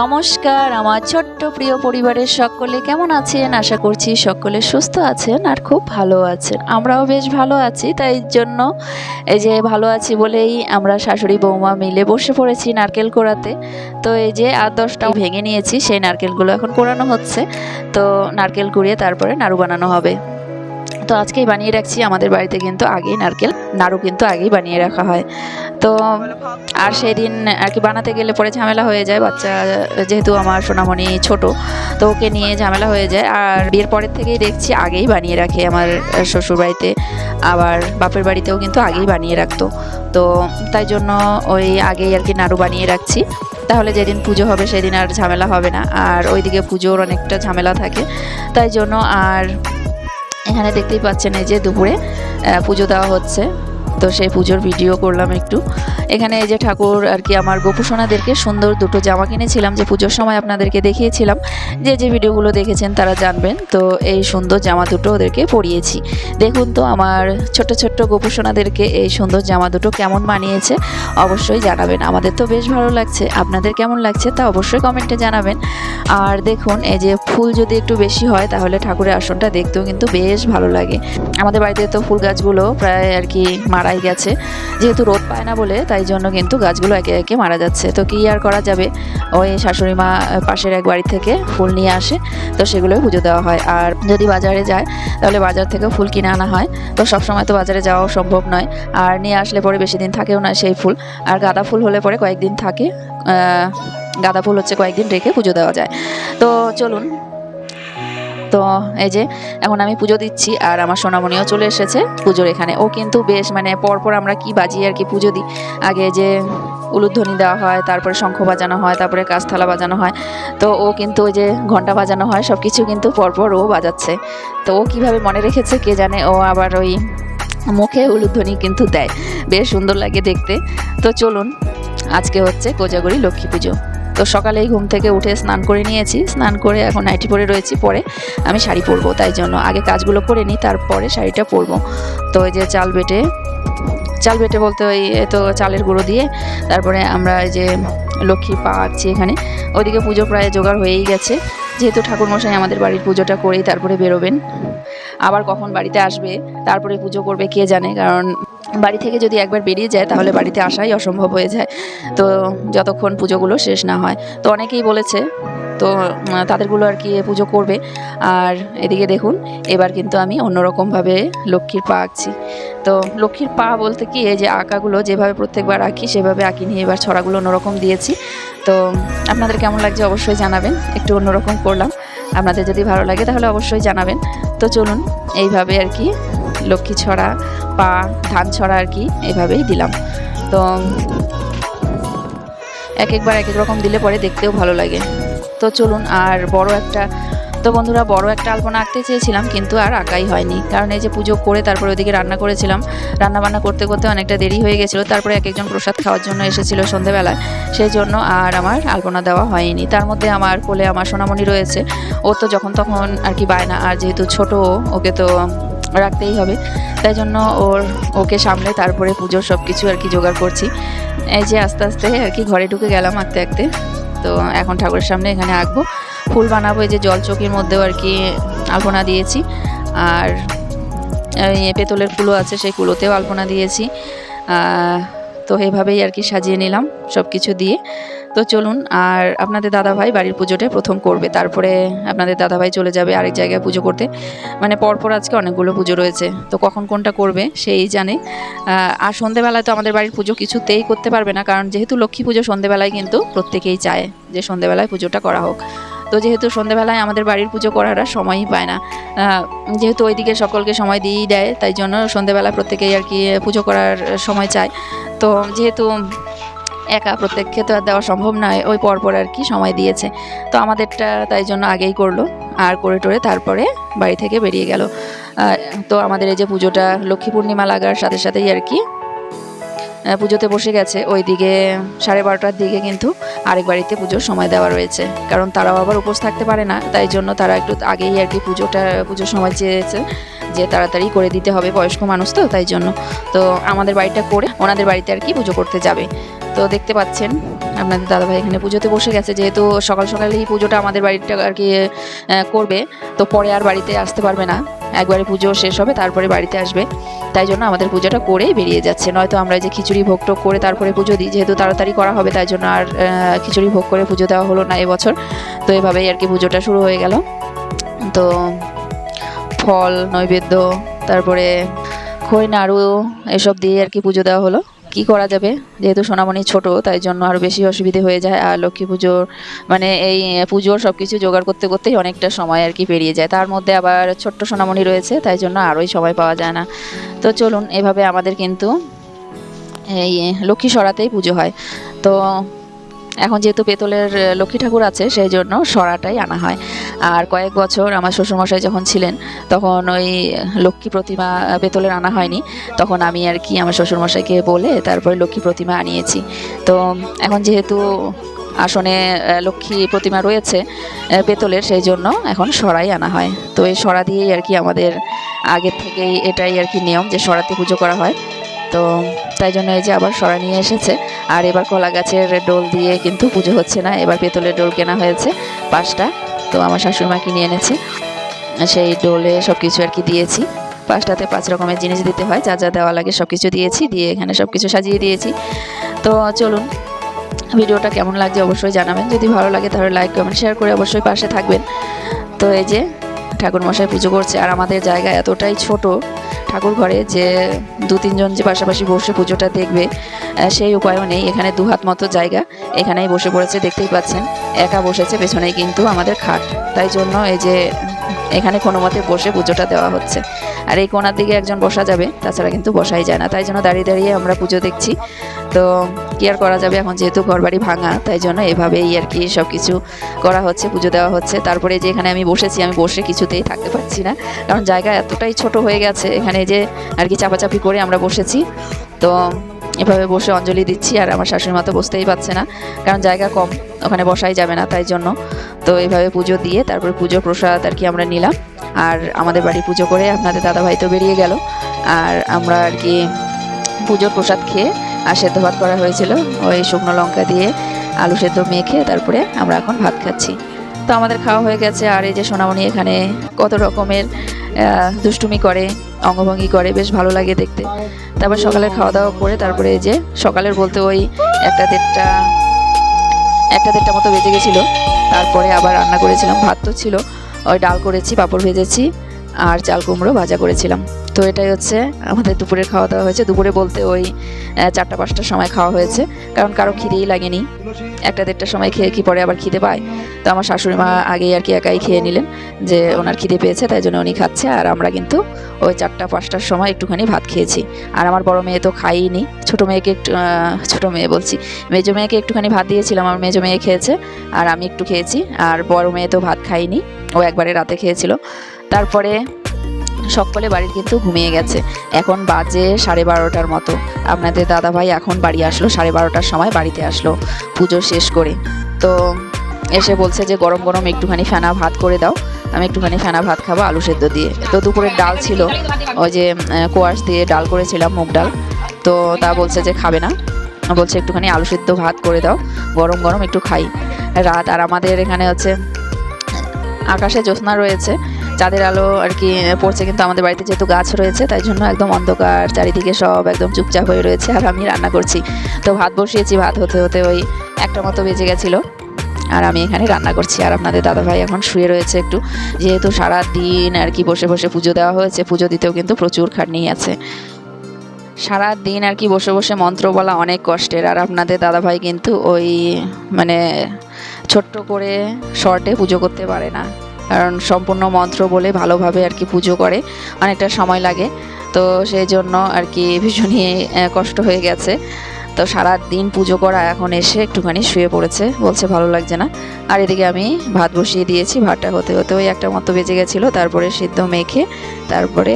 নমস্কার আমার ছোট্ট প্রিয় পরিবারের সকলে কেমন আছেন? আশা করছি সকলে সুস্থ আছেন আর খুব ভালো আছেন। আমরাও বেশ ভালো আছি, তাই জন্য এই যে ভালো আছি বলেই আমরা শাশুড়ি বৌমা মিলে বসে পড়েছি নারকেল কোড়াতে। তো এই যে 8-10টা ভেঙে নিয়েছি, সেই নারকেলগুলো এখন কোড়ানো হচ্ছে। তো নারকেল কুড়িয়ে তারপরে নাড়ু বানানো হবে। তো আজকেই বানিয়ে রাখছি, আমাদের বাড়িতে কিন্তু আগেই নাড়ু কিন্তু আগেই বানিয়ে রাখা হয়। তো আর সেদিন আর কি বানাতে গেলে পরে ঝামেলা হয়ে যায়, বাচ্চা যেহেতু আমার সোনামণি ছোট, তো ওকে নিয়ে ঝামেলা হয়ে যায়। আর বিয়ের পরের থেকেই দেখছি আগেই বানিয়ে রাখে আমার শ্বশুর বাড়িতে, আবার বাপের বাড়িতেও কিন্তু আগেই বানিয়ে রাখতো। তো তাই জন্য ওই আগেই আর কি নাড়ু বানিয়ে রাখছি, তাহলে যেদিন পুজো হবে সেদিন আর ঝামেলা হবে না। আর ওইদিকে পুজোর অনেকটা ঝামেলা থাকে, তাই জন্য। আর এখানে দেখতেই পাচ্ছেন এই যে দুপুরে পুজো দেওয়া হচ্ছে, তো সেই পুজোর ভিডিও করলাম একটু। এখানে এই যে ঠাকুর আর কি আমার গোপুসোনাদেরকে সুন্দর দুটো জামা কিনেছিলাম, যে পুজোর সময় আপনাদেরকে দেখিয়েছিলাম, যে ভিডিওগুলো দেখেছেন তারা জানবেন। তো এই সুন্দর জামা দুটো ওদেরকে পরিয়েছি। দেখুন তো আমার ছোট্ট ছোট্ট গোপুসোনাদেরকে এই সুন্দর জামা দুটো কেমন মানিয়েছে অবশ্যই জানাবেন। আমাদের তো বেশ ভালো লাগছে, আপনাদের কেমন লাগছে তা অবশ্যই কমেন্টে জানাবেন। আর দেখুন এই যে ফুল যদি একটু বেশি হয় তাহলে ঠাকুরের আসনটা দেখতেও কিন্তু বেশ ভালো লাগে। আমাদের বাড়িতে তো ফুল গাছগুলো প্রায় আর কি মারাই গেছে, যেহেতু রোদ পায় না বলে, তাই জন্য কিন্তু গাছগুলো একে একে মারা যাচ্ছে। তো কি আর করা যাবে, ওই শাশুড়ি মা পাশের এক বাড়ি থেকে ফুল নিয়ে আসে, তো সেগুলোই পুজো দেওয়া হয়। আর যদি বাজারে যায় তাহলে বাজার থেকেও ফুল কিনে আনা হয়। তো সবসময় তো বাজারে যাওয়াও সম্ভব নয়, আর নিয়ে আসলে পরে বেশি দিন থাকেও না সেই ফুল। আর গাঁদা ফুল হলে পরে কয়েকদিন থাকে, গাঁদা ফুল হচ্ছে কয়েকদিন রেখে পুজো দেওয়া যায়। তো চলুন, তো এই যে এখন আমি পুজো দিচ্ছি, আর আমার সোনামণিও চলে এসেছে পুজোর এখানে। ও কিন্তু বেশ মানে পরপর আমরা কি বাজিয়ে আর কি পুজো দিই, আগে যে উলুধ্বনি দেওয়া হয়, তারপরে শঙ্খ বাজানো হয়, তারপরে কাঁচথালা বাজানো হয়। তো ও কিন্তু ওই যে ঘন্টা বাজানো হয়, সব কিছু কিন্তু পরপর ও বাজাচ্ছে। তো ও কীভাবে মনে রেখেছে কে জানে, ও আবার ওই মুখে উলুধ্বনি কিন্তু দেয়, বেশ সুন্দর লাগে দেখতে। তো চলুন, আজকে হচ্ছে কোজাগরী লক্ষ্মী পুজো। তো সকালেই ঘুম থেকে উঠে স্নান করে নিয়েছি, স্নান করে এখন নাইটি পরে রয়েছি, পরে আমি শাড়ি পরবো, তাই জন্য আগে কাজগুলো করে নিই, তারপরে শাড়িটা পরবো। তো ওই যে চাল বেটে বলতে ওই তো চালের গুঁড়ো দিয়ে তারপরে আমরা এই যে লক্ষ্মীর পা আঁকছি এখানে। ওইদিকে পুজো প্রায় জোগাড় হয়েই গেছে, যেহেতু ঠাকুরমশাই আমাদের বাড়ির পুজোটা করেই তারপরে বেরোবেন। আবার কখন বাড়িতে আসবে তারপরে পুজো করবে কে জানে, কারণ বাড়ি থেকে যদি একবার বেরিয়ে যায় তাহলে বাড়িতে আসাই অসম্ভব হয়ে যায়, তো যতক্ষণ পুজোগুলো শেষ না হয়। তো অনেকেই বলেছে, তো তাদেরগুলো আর কি পুজো করবে। আর এদিকে দেখুন এবার কিন্তু আমি অন্যরকমভাবে লক্ষ্মীর পা আঁকছি। তো লক্ষ্মীর পা বলতে কি, এই যে আঁকাগুলো যেভাবে প্রত্যেকবার আঁকি সেভাবে আঁকিনি, এবার ছড়াগুলো অন্যরকম দিয়েছি। তো আপনাদের কেমন লাগছে অবশ্যই জানাবেন, একটু অন্যরকম করলাম। আপনাদের যদি ভালো লাগে তাহলে অবশ্যই জানাবেন। তো চলুন, এইভাবে আর কি লক্ষ্মী ছড়া, পা, ধান ছড়া আর কি এইভাবেই দিলাম। তো একবার এক এক রকম দিলে পরে দেখতেও ভালো লাগে। তো চলুন, আর বন্ধুরা বড় একটা আলপনা আঁকতে চেয়েছিলাম, কিন্তু আর আঁকাই হয়নি, কারণ এই যে পুজো করে তারপরে ওইদিকে রান্না করেছিলাম, রান্নাবান্না করতে করতে অনেকটা দেরি হয়ে গেছিলো। তারপরে এক একজন প্রসাদ খাওয়ার জন্য এসেছিলো সন্ধেবেলায়, সেই জন্য আর আমার আলপনা দেওয়া হয়নি। তার মধ্যে আমার কোলে আমার সোনামণি রয়েছে, ও তো যখন তখন আর কি বায়না, আর যেহেতু ছোট ওকে তো রাখতেই হবে, তাই জন্য ওকে সামলে তারপরে পুজোর সব কিছু আর কি জোগাড় করছি। এই যে আস্তে আস্তে আর কি ঘরে ঢুকে গেলাম আঁকতে আঁকতে। তো এখন ঠাকুরের সামনে এখানে আঁকবো, ফুল বানাবো। এই যে জল চৌকির মধ্যেও আর কি আলপনা দিয়েছি, আর পেতলের কুলো আছে সেই কুলোতেও আলপনা দিয়েছি। তো এভাবেই আর কি সাজিয়ে নিলাম সব কিছু দিয়ে। তো চলুন, আর আপনাদের দাদাভাই বাড়ির পুজোটাই প্রথম করবে, তারপরে আপনাদের দাদাভাই চলে যাবে আরেক জায়গায় পুজো করতে। মানে পরপর আজকে অনেকগুলো পুজো রয়েছে, তো কখন কোনটা করবে সেই জানে। আর সন্ধেবেলায় তো আমাদের বাড়ির পুজো কিছুতেই করতে পারবে না, কারণ যেহেতু লক্ষ্মী পুজো সন্ধেবেলায় কিন্তু প্রত্যেকেই চায় যে সন্ধেবেলায় পুজোটা করা হোক। তো যেহেতু সন্ধেবেলায় আমাদের বাড়ির পুজো করার সময়ই পায় না, যেহেতু ওইদিকে সকলকে সময় দিয়েই দেয়, তাই জন্য সন্ধেবেলায় প্রত্যেকেই আর কি পুজো করার সময় চায়। তো যেহেতু একা প্রত্যেককে তো আর দেওয়া সম্ভব নয়, ওই পরপর আর কি সময় দিয়েছে। তো আমাদেরটা তাই জন্য আগেই করলো, আর করে টোরে তারপরে বাড়ি থেকে বেরিয়ে গেল। তো আমাদের এই যে পুজোটা লক্ষ্মী পূর্ণিমা লাগার সাথে সাথেই আর কি পুজোতে বসে গেছে। ওইদিকে 12:30টার দিকে কিন্তু আরেক বাড়িতে পুজোর সময় দেওয়া রয়েছে, কারণ তারাও আবার উপোস থাকতে পারে না, তাই জন্য তারা একটু আগেই আর কি পুজোর সময় চেয়েছে যে তাড়াতাড়ি করে দিতে হবে, বয়স্ক মানুষ তো তাই জন্য। তো আমাদের বাড়িটা করে ওনাদের বাড়িতে আর কি পুজো করতে যাবে। তো দেখতে পাচ্ছেন আপনাদের দাদাভাই এখানে পুজোতে বসে গেছে, যেহেতু সকাল সকালেই পুজোটা আমাদের বাড়িটা আর কি করবে, তো পরে আর বাড়িতে আসতে পারবে না, একবারে পুজো শেষ হবে তারপরে বাড়িতে আসবে, তাই জন্য আমাদের পুজোটা করেই বেরিয়ে যাচ্ছে। নয়তো আমরা যে খিচুড়ি ভোগ টোগ করে তারপরে পুজো দিই, যেহেতু তাড়াতাড়ি করা হবে তাই জন্য আর খিচুড়ি ভোগ করে পুজো দেওয়া হলো না এবছর। তো এভাবেই আর কি পুজোটা শুরু হয়ে গেল। তো ফল নৈবেদ্য, তারপরে খই নাড়ু এসব দিয়ে আর কি পুজো দেওয়া হলো। কি করা যাবে, যেহেতু সোনামণি ছোট তাই জন্য আরও বেশি অসুবিধে হয়ে যায়। আর লক্ষ্মী পুজোর মানে এই পুজোর সব কিছু জোগাড় করতে করতেই অনেকটা সময় আর কি পেরিয়ে যায়, তার মধ্যে আবার ছোট্ট সোনামণি রয়েছে, তাই জন্য আরোই সময় পাওয়া যায় না। তো চলুন, এভাবে আমাদের কিন্তু এই লক্ষ্মী সরাতেই পুজো হয়। তো এখন যেহেতু পেতলের লক্ষ্মী ঠাকুর আছে সেই জন্য সরাটাই আনা হয়। আর কয়েক বছর আমার শ্বশুরমশাই যখন ছিলেন তখন ওই লক্ষ্মী প্রতিমা পেতলের আনা হয়নি, তখন আমি আর কি আমার শ্বশুরমশাইকে বলে তারপরে লক্ষ্মী প্রতিমা আনিয়েছি। তো এখন যেহেতু আসনে লক্ষ্মী প্রতিমা রয়েছে পেতলের, সেই জন্য এখন সরাই আনা হয়। তো এই সরা দিয়েই আর কি আমাদের আগের থেকেই এটাই আর কি নিয়ম যে সরাতে পুজো করা হয়। তো তাই জন্য এই যে আবার সরা নিয়ে এসেছে। আর এবার কলা গাছের ডোল দিয়ে কিন্তু পুজো হচ্ছে না, এবার পেতলের ডোল কেনা হয়েছে 5টা। তো আমার শাশুড়িমা কিনে এনেছে, সেই ডোলে সব কিছু আর কি দিয়েছি। 5টাতে 5 রকমের জিনিস দিতে হয়, যা যা দেওয়া লাগে সব কিছু দিয়েছি, দিয়ে এখানে সব কিছু সাজিয়ে দিয়েছি। তো চলুন, ভিডিওটা কেমন লাগছে অবশ্যই জানাবেন, যদি ভালো লাগে তাহলে লাইক কমেন্ট শেয়ার করে অবশ্যই পাশে থাকবেন। তো এই যে ঠাকুরমশাই পুজো করছে, আর আমাদের জায়গা এতটাই ছোট ঠাকুর ঘরে যে 2-3 জন যে পাশাপাশি বসে পুজোটা দেখবে সেই উপায়ও নেই। এখানে 2 হাত মতো জায়গা, এখানেই বসে পড়েছে, দেখতেই পাচ্ছেন একা বসেছে, পেছনেই কিন্তু আমাদের খাট, তাই জন্য এই যে এখানে কোনো মতে বসে পুজোটা দেওয়া হচ্ছে। আর এই কোণার দিকে একজন বসা যাবে, তাছাড়া কিন্তু বসাই যায় না, তাই জন্য দাঁড়িয়ে দাঁড়িয়ে আমরা পুজো দেখছি। তো কি আর করা যাবে, এখন যেহেতু ঘরবাড়ি ভাঙা তাই জন্য এভাবেই আর কি সব কিছু করা হচ্ছে, পুজো দেওয়া হচ্ছে। তারপরে যে এখানে আমি বসেছি, আমি বসে কিছুতেই থাকতে পারছি না, কারণ জায়গা এতটাই ছোট হয়ে গেছে, এখানে যে আর কি চাপাচাপি করে আমরা বসেছি। তো এভাবে বসে অঞ্জলি দিচ্ছি, আর আমার শাশুড়ি মা তো বসতেই পারছে না, কারণ জায়গা কম, ওখানে বসাই যাবে না, তাই জন্য। তো এইভাবে পুজো দিয়ে তারপরে পুজোর প্রসাদ আর কি আমরা নিলাম। আর আমাদের বাড়ি পুজো করে আপনাদের দাদাভাই তো বেরিয়ে গেল, আর আমরা আর কি পুজোর প্রসাদ খেয়ে আর সেদ্ধ ভাত করা হয়েছিল, ওই শুকনো লঙ্কা দিয়ে আলু সেদ্ধ মেখে তারপরে আমরা এখন ভাত খাচ্ছি। তো আমাদের খাওয়া হয়ে গেছে। আর এই যে সোনামণি এখানে কত রকমের দুষ্টুমি করে, অঙ্গভঙ্গি করে, বেশ ভালো লাগে দেখতে। তারপর সকালের খাওয়া দাওয়া করে তারপরে এই যে সকালের বলতে ওই 1-1:30 মতো বেজে গেছিলো। তারপরে আবার রান্না করেছিলাম, ভাত তো ছিল, ওই ডাল করেছি, পাঁপড় ভেজেছি, আর চাল কুমড়ো ভাজা করেছিলাম। তো এটাই হচ্ছে আমাদের দুপুরের খাওয়া দাওয়া হয়েছে। দুপুরে বলতে ওই 4টা-5টার সময় খাওয়া হয়েছে, কারণ কারো খিদেই লাগেনি। 1-1:30টার সময় খেয়ে কি পরে আবার খিদে পায়? তো আমার শাশুড়ি মা আগেই আর কি একাই খেয়ে নিলেন, যে ওনার খিদে পেয়েছে তাই জন্য উনি খাচ্ছে, আর আমরা কিন্তু ওই 4টা-5টার সময় একটুখানি ভাত খেয়েছি। আর আমার বড় মেয়ে তো খাইনি, ছোটো মেয়েকে একটু ছোটো মেয়ে বলছি মেজো মেয়েকে একটুখানি ভাত দিয়েছিলাম, আমার মেজো মেয়ে খেয়েছে, আর আমি একটু খেয়েছি। আর বড় মেয়ে তো ভাত খাইনি, ও একবারে রাতে খেয়েছিল। তারপরে সকলে বাড়ির কিন্তু ঘুমিয়ে গেছে। এখন বাজে 12:30টার মতো। আপনাদের দাদাভাই এখন বাড়ি আসলো, 12:30টার সময় বাড়িতে আসলো পুজো শেষ করে। তো এসে বলছে যে গরম গরম একটুখানি ফেনা ভাত করে দাও, আমি একটুখানি ফেনা ভাত খাবো আলু সেদ্ধ দিয়ে। তো দুপুরের ডাল ছিল, ওই যে কোয়াশ দিয়ে ডাল করেছিলাম, মুগ ডাল, তো তা বলছে যে খাবে না, বলছে একটুখানি আলু সেদ্ধ ভাত করে দাও, গরম গরম একটু খাই রাত। আর আমাদের এখানে হচ্ছে আকাশে জ্যোৎস্না রয়েছে, চাঁদের আলো আর কি পড়ছে, কিন্তু আমাদের বাড়িতে যেহেতু গাছ রয়েছে তাই জন্য একদম অন্ধকার, চারিদিকে সব একদম চুপচাপ হয়ে রয়েছে। আর আমি রান্না করছি, তো ভাত বসিয়েছি, ভাত হতে হতে ওই 1টা মতো বেজে গেছিলো, আর আমি এখানে রান্না করছি। আর আপনাদের দাদাভাই এখন শুয়ে রয়েছে একটু, যেহেতু সারা দিন আর কি বসে বসে পুজো দেওয়া হয়েছে, পুজো দিতেও কিন্তু প্রচুর খাটনি আছে। সারা দিন আর কি বসে বসে মন্ত্র বলা অনেক কষ্টের। আর আপনাদের দাদাভাই কিন্তু ওই মানে ছোট্ট করে শর্টে পুজো করতে পারে না, কারণ সম্পূর্ণ মন্ত্র বলে ভালোভাবে আর কি পুজো করে, অনেকটা সময় লাগে। তো সেই জন্য আর কি ভীষণই কষ্ট হয়ে গেছে। তো সারা দিন পুজো করা, এখন এসে একটুখানি শুয়ে পড়েছে, বলছে ভালো লাগছে না। আর এদিকে আমি ভাত বসিয়ে দিয়েছি, ভাতটা হতে হতে ওই 1টা মতো বেজে গেছিলো। তারপরে সিদ্ধ মেখে তারপরে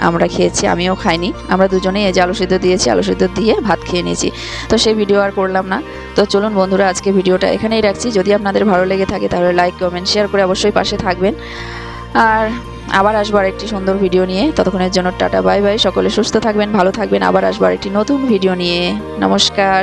আমরা খেয়েছি, আমিও খাইনি, আমরা দুজনেই এই যে আলু সিদ্ধ দিয়েছি, আলু সিদ্ধ দিয়ে ভাত খেয়ে নিয়েছি। তো সেই ভিডিও আর করলাম না। তো চলুন বন্ধুরা, আজকে ভিডিওটা এখানেই রাখছি। যদি আপনাদের ভালো লেগে থাকে তাহলে লাইক কমেন্ট শেয়ার করে অবশ্যই পাশে থাকবেন। আর আবার আসবো আরেকটি সুন্দর ভিডিও নিয়ে, ততক্ষণের জন্য টাটা বাই বাই। সকলে সুস্থ থাকবেন, ভালো থাকবেন। আবার আসবো আরেকটি নতুন ভিডিও নিয়ে। নমস্কার।